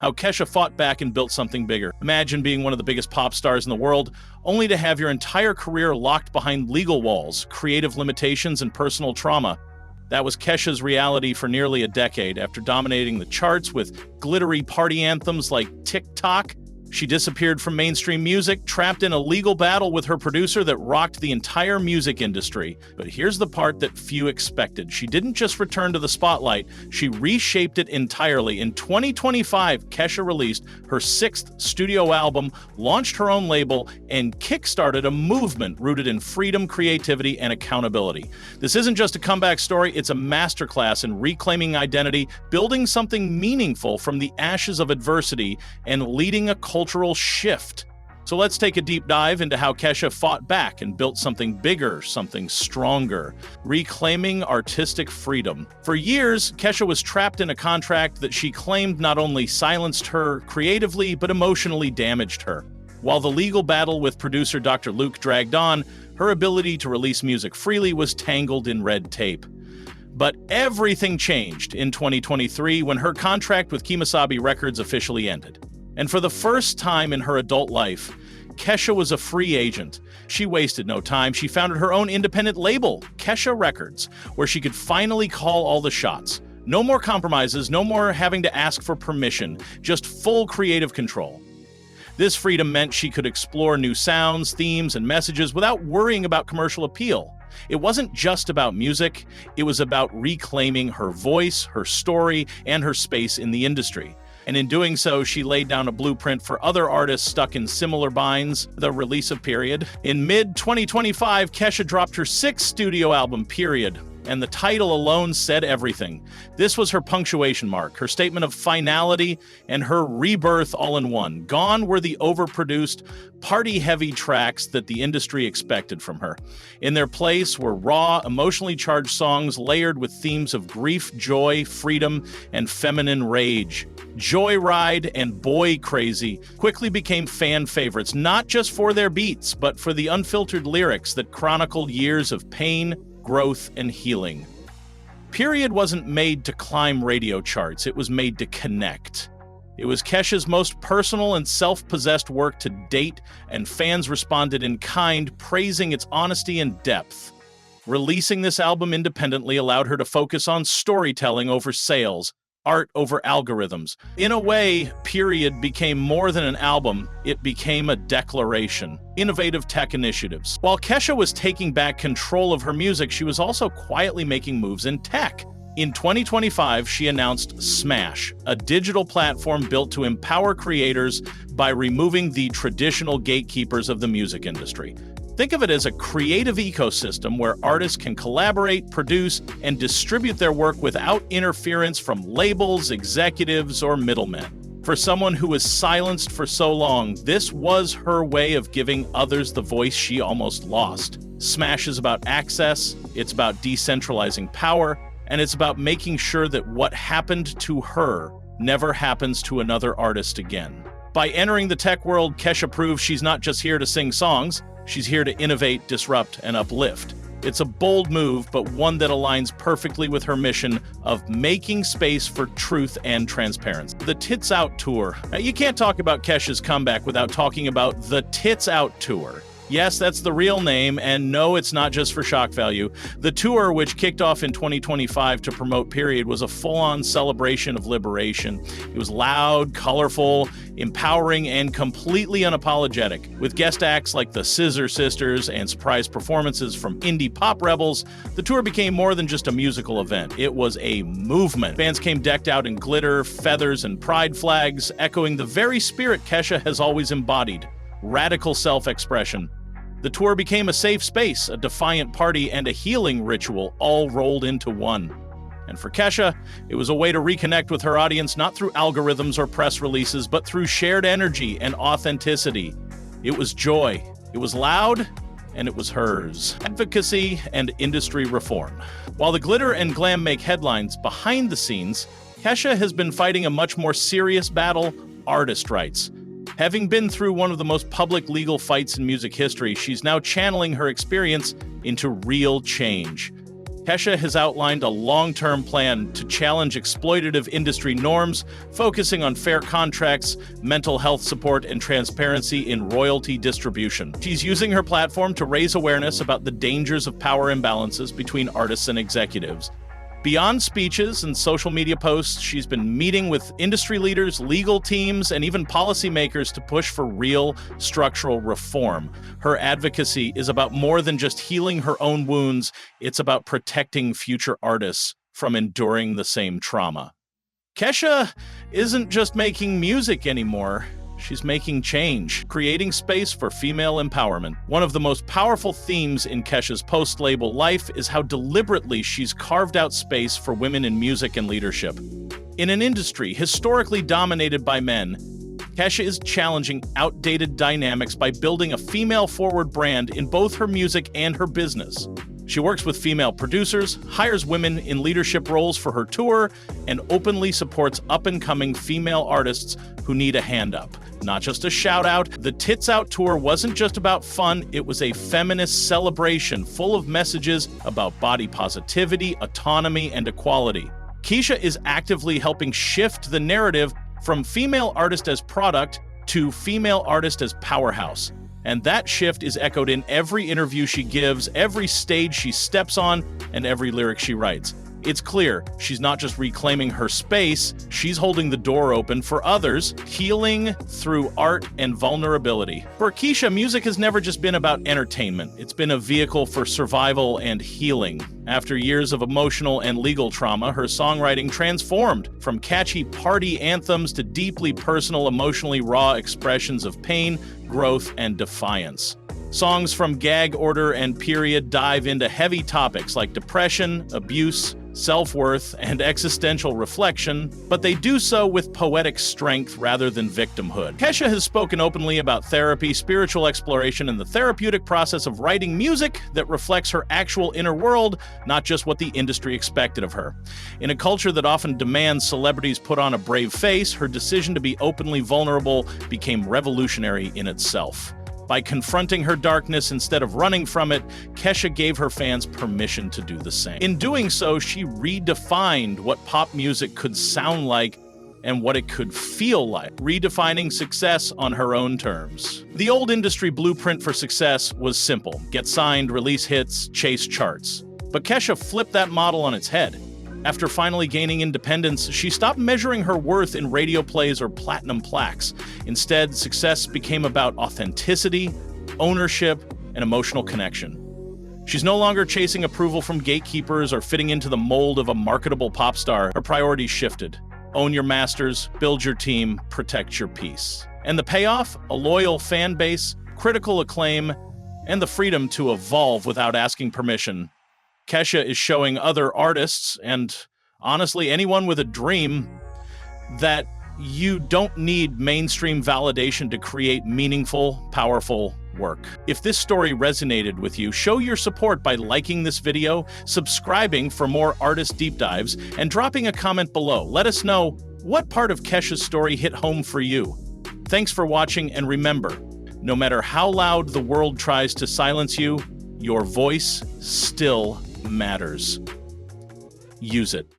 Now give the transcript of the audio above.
how Kesha fought back and built something bigger. Imagine being one of the biggest pop stars in the world, only to have your entire career locked behind legal walls, creative limitations, and personal trauma. That was Kesha's reality for nearly a decade. After dominating the charts with glittery party anthems like "Tick-Tock," she disappeared from mainstream music, trapped in a legal battle with her producer that rocked the entire music industry. But here's the part that few expected. She didn't just return to the spotlight, she reshaped it entirely. In 2025, Kesha released her sixth studio album, launched her own label, and kickstarted a movement rooted in freedom, creativity, and accountability. This isn't just a comeback story, it's a masterclass in reclaiming identity, building something meaningful from the ashes of adversity, and leading a cultural shift. So let's take a deep dive into how Kesha fought back and built something bigger, something stronger, reclaiming artistic freedom. For years, Kesha was trapped in a contract that she claimed not only silenced her creatively, but emotionally damaged her. While the legal battle with producer Dr. Luke dragged on, her ability to release music freely was tangled in red tape. But everything changed in 2023 when her contract with Kemosabe Records officially ended. And for the first time in her adult life, Kesha was a free agent. She wasted no time. She founded her own independent label, Kesha Records, where she could finally call all the shots. No more compromises, no more having to ask for permission, just full creative control. This freedom meant she could explore new sounds, themes, and messages without worrying about commercial appeal. It wasn't just about music, it was about reclaiming her voice, her story, and her space in the industry. And in doing so, she laid down a blueprint for other artists stuck in similar binds, the release of Period. In mid-2025, Kesha dropped her sixth studio album, Period, and the title alone said everything. This was her punctuation mark, her statement of finality, and her rebirth all in one. Gone were the overproduced, party-heavy tracks that the industry expected from her. In their place were raw, emotionally charged songs layered with themes of grief, joy, freedom, and feminine rage. Joyride and Boy Crazy quickly became fan favorites, not just for their beats, but for the unfiltered lyrics that chronicled years of pain, growth, and healing. Period wasn't made to climb radio charts, it was made to connect. It was Kesha's most personal and self-possessed work to date, and fans responded in kind, praising its honesty and depth. Releasing this album independently allowed her to focus on storytelling over sales, art over algorithms. In a way, Period became more than an album, it became a declaration. Innovative tech initiatives. While Kesha was taking back control of her music, she was also quietly making moves in tech. In 2025, she announced Smash, a digital platform built to empower creators by removing the traditional gatekeepers of the music industry. Think of it as a creative ecosystem where artists can collaborate, produce, and distribute their work without interference from labels, executives, or middlemen. For someone who was silenced for so long, this was her way of giving others the voice she almost lost. Smash is about access, it's about decentralizing power, and it's about making sure that what happened to her never happens to another artist again. By entering the tech world, Kesha proves she's not just here to sing songs, she's here to innovate, disrupt, and uplift. It's a bold move, but one that aligns perfectly with her mission of making space for truth and transparency. The Tits Out Tour. Now, you can't talk about Kesha's comeback without talking about the Tits Out Tour. Yes, that's the real name, and no, it's not just for shock value. The tour, which kicked off in 2025 to promote Period, was a full-on celebration of liberation. It was loud, colorful, empowering, and completely unapologetic. With guest acts like the Scissor Sisters and surprise performances from indie pop rebels, the tour became more than just a musical event. It was a movement. Fans came decked out in glitter, feathers, and pride flags, echoing the very spirit Kesha has always embodied: radical self-expression. The tour became a safe space, a defiant party, and a healing ritual, all rolled into one. And for Kesha, it was a way to reconnect with her audience, not through algorithms or press releases, but through shared energy and authenticity. It was joy, it was loud, and it was hers. Advocacy and industry reform. While the glitter and glam make headlines, behind the scenes, Kesha has been fighting a much more serious battle: artist rights. Having been through one of the most public legal fights in music history, she's now channeling her experience into real change. Kesha has outlined a long-term plan to challenge exploitative industry norms, focusing on fair contracts, mental health support, and transparency in royalty distribution. She's using her platform to raise awareness about the dangers of power imbalances between artists and executives. Beyond speeches and social media posts, she's been meeting with industry leaders, legal teams, and even policymakers to push for real structural reform. Her advocacy is about more than just healing her own wounds, it's about protecting future artists from enduring the same trauma. Kesha isn't just making music anymore. She's making change, creating space for female empowerment. One of the most powerful themes in Kesha's post-label life is how deliberately she's carved out space for women in music and leadership. In an industry historically dominated by men, Kesha is challenging outdated dynamics by building a female-forward brand in both her music and her business. She works with female producers, hires women in leadership roles for her tour, and openly supports up-and-coming female artists who need a hand up. Not just a shout-out, the Tits Out tour wasn't just about fun, it was a feminist celebration full of messages about body positivity, autonomy, and equality. Kesha is actively helping shift the narrative from female artist as product to female artist as powerhouse. And that shift is echoed in every interview she gives, every stage she steps on, and every lyric she writes. It's clear she's not just reclaiming her space, she's holding the door open for others, healing through art and vulnerability. For Kesha, music has never just been about entertainment. It's been a vehicle for survival and healing. After years of emotional and legal trauma, her songwriting transformed from catchy party anthems to deeply personal, emotionally raw expressions of pain, growth, and defiance. Songs from Gag Order and Period dive into heavy topics like depression, abuse, self-worth, and existential reflection, but they do so with poetic strength rather than victimhood. Kesha has spoken openly about therapy, spiritual exploration, and the therapeutic process of writing music that reflects her actual inner world, not just what the industry expected of her. In a culture that often demands celebrities put on a brave face, her decision to be openly vulnerable became revolutionary in itself. By confronting her darkness instead of running from it, Kesha gave her fans permission to do the same. In doing so, she redefined what pop music could sound like and what it could feel like, redefining success on her own terms. The old industry blueprint for success was simple: get signed, release hits, chase charts. But Kesha flipped that model on its head. After finally gaining independence, she stopped measuring her worth in radio plays or platinum plaques. Instead, success became about authenticity, ownership, and emotional connection. She's no longer chasing approval from gatekeepers or fitting into the mold of a marketable pop star. Her priorities shifted. Own your masters, build your team, protect your peace. And the payoff? A loyal fan base, critical acclaim, and the freedom to evolve without asking permission. Kesha is showing other artists, and honestly anyone with a dream, that you don't need mainstream validation to create meaningful, powerful work. If this story resonated with you, show your support by liking this video, subscribing for more artist deep dives, and dropping a comment below. Let us know what part of Kesha's story hit home for you. Thanks for watching, and remember, no matter how loud the world tries to silence you, your voice still matters. Use it.